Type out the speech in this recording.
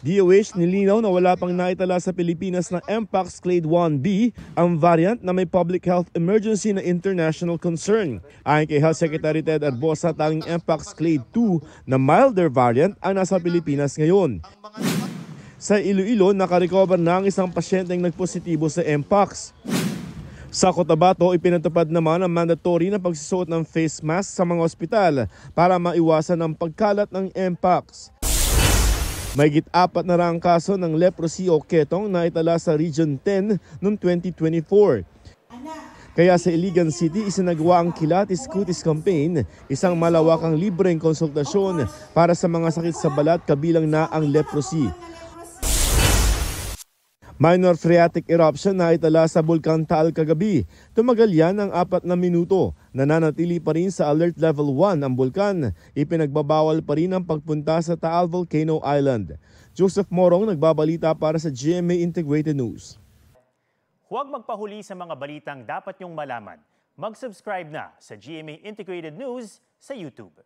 DOH nilinaw na wala pang naitala sa Pilipinas na Mpox Clade 1B, ang variant na may public health emergency na international concern. Ayon kay Health Secretary Ted Arbosa, tanging Mpox Clade 2 na milder variant ang nasa Pilipinas ngayon. Sa Iloilo, nakarecover na ang isang pasyenteng nagpositibo sa Mpox. Sa Cotabato, ipinatupad naman ang mandatory na pagsusuot ng face mask sa mga ospital para maiwasan ang pagkalat ng Mpox. Mahigit 4 na raang kaso ng leprosy o ketong na itala sa Region 10 noong 2024. Kaya sa Iligan City, isinagawa ang Kilatis Cutis Campaign, isang malawakang libreng konsultasyon para sa mga sakit sa balat kabilang na ang leprosy. Minor phreatic eruption na itala sa Bulkan Taal kagabi. Tumagal yan ng 4 na minuto. Nananatili pa rin sa Alert Level 1 ang bulkan. Ipinagbabawal pa rin ang pagpunta sa Taal Volcano Island. Joseph Morong nagbabalita para sa GMA Integrated News. Huwag magpahuli sa mga balitang dapat niyong malaman. Mag-subscribe na sa GMA Integrated News sa YouTube.